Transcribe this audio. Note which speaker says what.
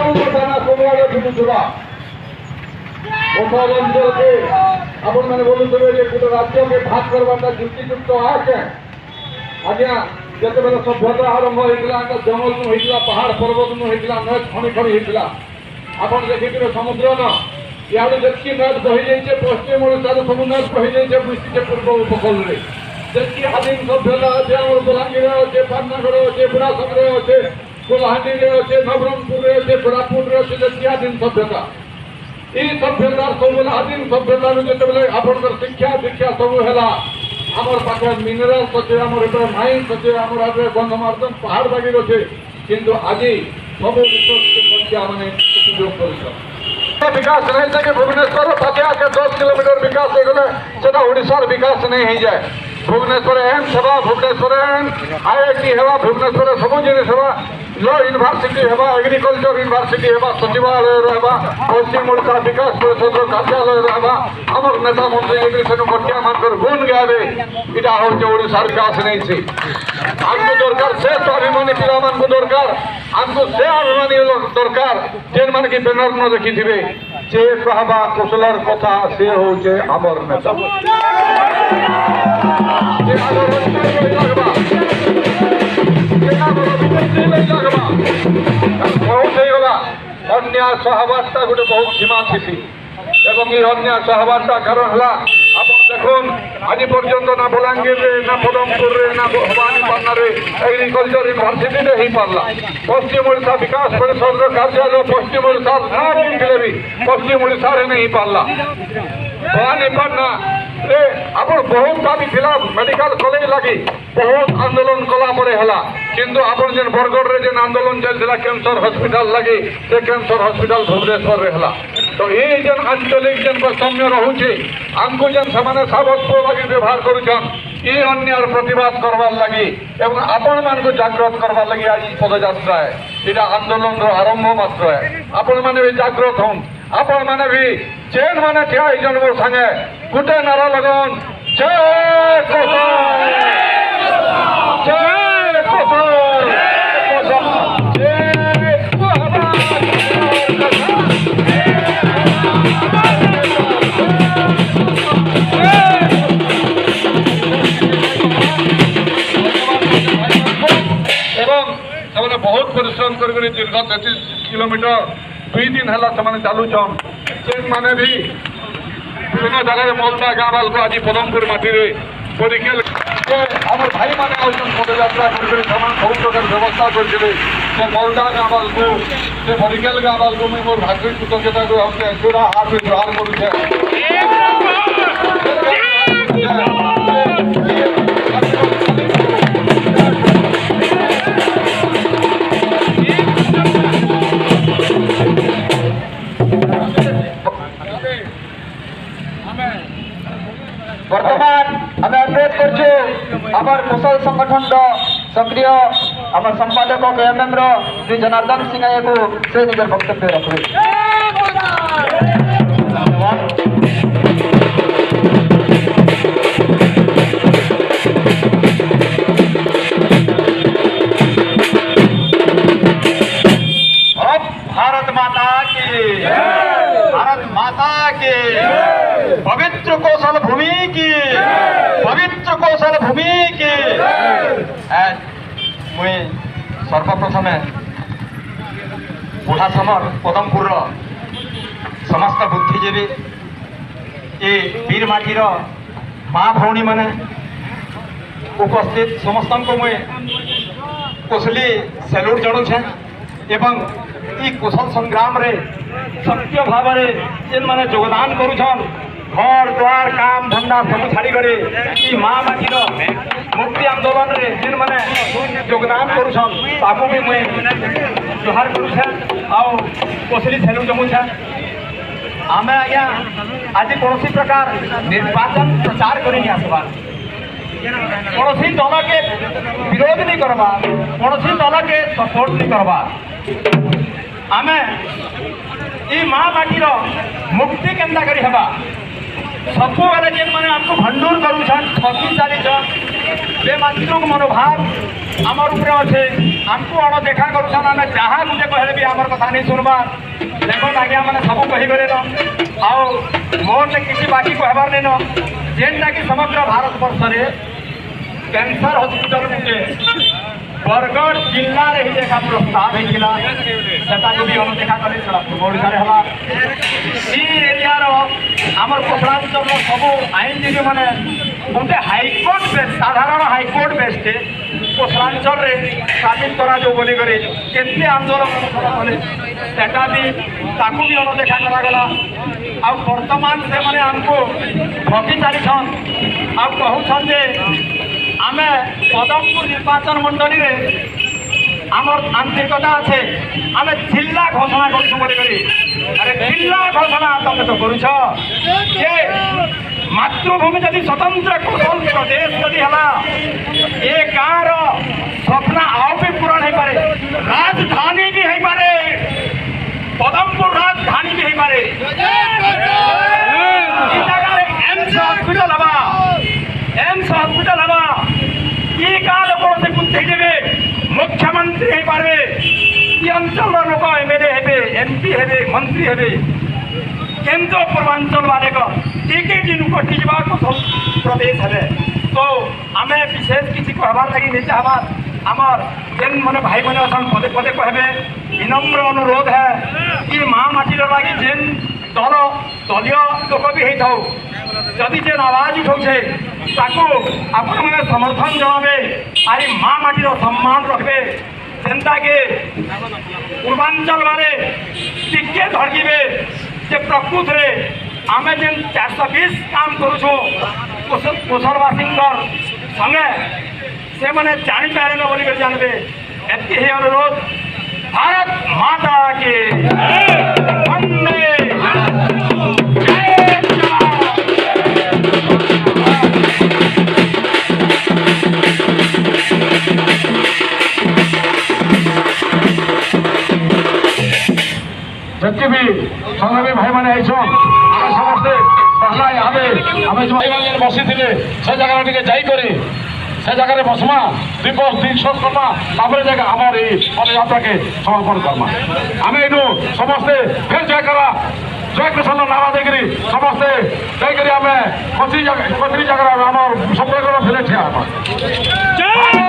Speaker 1: ସବୁଆଡ଼େ ବୁଲୁଥିବା କୋଶଲ ଅଞ୍ଚଳକେ ଆପଣମାନେ ବୋଲୁଥିବେ ଯେ ଗୋଟେ ରାଜ୍ୟକେ ଭାଗ କରବାଟା ଯୁକ୍ତିଯୁକ୍ତ ଆକେ ଆଜ୍ଞା ଯେତେବେଳେ ସଭ୍ୟତା ଆରମ୍ଭ ହେଇଥିଲା ଜଙ୍ଗଲରୁ ହେଇଥିଲା ପାହାଡ଼ ପର୍ବତରୁ ହେଇଥିଲା ନଈ ଖଣି ଖଣି ହେଇଥିଲା ଆପଣ ଦେଖିଥିବେ ସମୁଦ୍ରନ ଇଆଡ଼ୁ ଯେତିକି ନଦ ବହିଯାଇଛେ ପଶ୍ଚିମ ଓଡ଼ିଶାରୁ ସବୁ ନଦ ବହିଯାଇଛେ ବୃଷ୍ଟିଟେ ପୂର୍ବ ଉପକୂଳରେ ଯେତିକି ଆଦିମ ସଭ୍ୟତା ଅଛି ଆମର ବଲାଙ୍ଗୀରରେ ଅଛେ ପାଟନାଗଡ଼ ଅଛେ ବୁଢ଼ାସଙ୍ଗରେ ଅଛେ କୋଲାହାଣ୍ଡିରେ ଅଛେ ନବରଙ୍ଗପୁରରେ ଅଛେ କୋରାପୁଟରେ ଅଛେ ଯେତିକି ଆଦିମ ସଭ୍ୟତା এই সভ্যতার ସବୁ ଆଦିମ ସଭ୍ୟତାରୁ ଯେତେବେଳେ ଆପଣଙ୍କର ଶିକ୍ଷା ଦୀକ୍ଷା ସବୁ ହେଲା ଆମର ପାଖରେ ମିନେରାଲ୍ସ ଅଛେ ଆମର ଏଠାରେ ମାଇନ୍ସ ଅଛେ ଆମର ଏଠାରେ ଗନ୍ଧମାର୍ଦ୍ଦନ ପାହାଡ଼ ବାଗିର ଅଛେ କିନ୍ତୁ ଆଜି ସବୁ ସଂଖ୍ୟା ମାନେ ଉପଯୋଗ କରୁଛନ୍ विकास नहीं सके भुवनेश्वर पाखे आके 10 किलोमीटर विकास हो गए सेटा ओडिशार विकास नहीं हो जाए भुवनेश्वर एम्स हवा भुवनेश्वर IIT हवा भुवनेश्वर सब जिन हवा लॉ यूनिवर्सिटी हवा एग्रीकल्चर यूनिवर्सिटी हवा सचिवालय हवा पश्चिम ओडिशा विकास परिषद कार्यालय हवा आमर नेता मंत्री से मटिया मानकर गुण गावे इटा हूँ ओडिशार विकास नहीं से आमको दरकार से स्वाभिमानी पिला मानक दरकार आमको से अभिमानी दरकार जेन मान की बैनर न देखी थे जे कहबा कुशलर कथा से होचे आमर नेता अन्याय सहवार्ता गोटे बहुत सीमा थी एवं ये अन्याय सहवार्ता कारण है आप देखुन आज पर्यंत ना बलांगीर ना पदमपुर ना भवानीपाटना एग्रीकल्चर यूनिवर्सिटी हो पारा पश्चिम ओडिशा विकास परिषद कार्यालय पश्चिम ओडिशा ना भी पश्चिम ओडिशा नहीं पारा भवानीपाटना आप बहुत दाबी थिला मेडिकल कॉलेज लगी बहुत आंदोलन कलापर है किंतु आप जेन बरगढ़ रे जेन आंदोलन चलता कैंसर हॉस्पिटल लगी से कैंसर हॉस्पिटल भुवनेश्वर रे है तो ये जेन आंचलिक जेन वैषम्य रोचे आमको जेन से सावत्व लगी व्यवहार करुछन ये अन्याय प्रतिवाद करवार लगी एवं आपण मान को जागृत करवार लगी आज पदयात्रा है यहाँ आंदोलन आरंभ मात्र है आपण मैंने भी जागृत हूँ आपण मैंने भी जेन मैंने ठिया मोर संगे गोटे नारा लगन जय कोशल जय कोशल बहुत परिश्रम कर दीर्घ 33 किलोमीटर 2 दिन है चलुचन से मैंने भी विभिन्न जगह मलदा गाँ वाल को आज पदमपुर माटी परीक्षा आम भाई मैंने पदयात्रा कर सब प्रकार व्यवस्था करते मलदा गाँ वाल को परीक्षा गाँ वाल को मुझे मोर भाग्य कृतज्ञता को जोड़ा हाथ में जोहार करुचे
Speaker 2: बर्तमान आम अनुरोध कर कुशल संगठन सक्रिय आम संपादक KMM श्री जनार्दन सिंह को से निजर वक्तव्य रखे
Speaker 3: भारत माता की भारत माता की पवित्र कौशल भूमि की पवित्र कौशल भूमि की मुई सर्वप्रथम बुढ़ा समर पदमपुर समस्त बुद्धिजीवी ये वीरमाटीर माँ भौणी मैंने उपस्थित समस्त को मुई कुशली सैल्यूट जनाऊे एवं ई कुशल संग्राम रे सत्य भाव जेन माने योगदान करुछन घर द्वार काम धंधा सब छाड़ी करे ई माँ माटीर मुक्ति आंदोलन रे जेन माने योगदान करुछन ताकू भी मुई जोहार करुछे आउ कोसली थेलु जमुछे आमे आज्ञा आज कौन प्रकार निर्वाचन प्रचार करी आसबार कौन दल के विरोध नहीं करवा कौन दल के सपोर्ट नहीं करवा आमे ई माँ माटीर मुक्ति केन्ता करी हेबा सबु बेले जेन माने आपको भंडूर करूछन ठगी चालीछन बेमातृक मनोभाव आमर उपरे अच्छे आमको अणदेखा करुछन आम जहाँ गुटे कहले भी आमर कथा नहीं सुनबा देखो आज्ञा मैंने सब कहीगले न आउ मोर किसी बाकी कहबार नहीं न जेनटा कि समग्र भारत वर्ष में कैंसर हॉस्पिटल गुटे बरगढ़ जिले में ही देखा प्रस्ताव होता से भी अणदेखा कले पूर्व ओडा एरियार आम कोसलांचल सब आईनजीवी मैंने गोटे हाइकोर्ट बेस साधारण हाइकोर्ट बेस्टे कोसलांचल स्थापित करा बोलिक केते आंदोलन कले सेटा भी ताकू भी अणदेखा करागला आ वर्तमान से मैंने आमको ठकी चलीछन आ कहून जे आम पदमपुर निर्वाचन मंडली रे आमर आंतरिकता अच्छे आम जिला घोषणा करूँ बोलिक अरे जिला घोषणा तुम तो करुछ ये मातृभूमि जदि स्वतंत्र कौशल प्रदेश जदि है ये गाँव स्वप्न आउ भी पूरण हो पारे राजधानी भी हो पारे पदमपुर राजधानी भी हो पारे एम्स हॉस्पिटल हवा एम्स हॉस्पिटल हवा ये गाँव लोक से गुंथई देवे मुख्यमंत्री हो पारे ये अंचल लोक एमएलए हे एमपी हे मंत्री हे केन्द्र पूर्वांचल वाले टिकेट दिन कटि जा प्रदेश है तो आम विशेष किसी कहबार लगी नहीं चाहबार आमर जेन मैंने भाई मैंने अच्छा पदे पदे कहे विनम्र अनुरोध है कि माँ माटीर लगी जेन दल दलीय लोक भी होता जदि जेन आवाज उठाऊे ताकू आपण मैंने समर्थन जनाबे आरी माँ माटीर सम्मान रखबे जेनता के पूर्वांचल वाले टिके धड़के जे प्रकृत रे आम जेन 420 काम करूँ कोसलवासी संगे से मैंने जापारे न बोलिक जानवे एति ही अनुरोध भारत माता के वंदे जय
Speaker 1: जबकि भी संग्रामी भाई मैंने आम समस्ते पहला आम भाई मैंने बसी थे से जगह टे जाकर से जगह बसमा दिवस दिन करमा जगह आमर ये पदयात्रा के समर्पण करमा आम यू समस्ते फिर जय करा जय कृष्ण नारा देकर समस्ते जाकर आम कचरी जगह आम सब फिर ठिया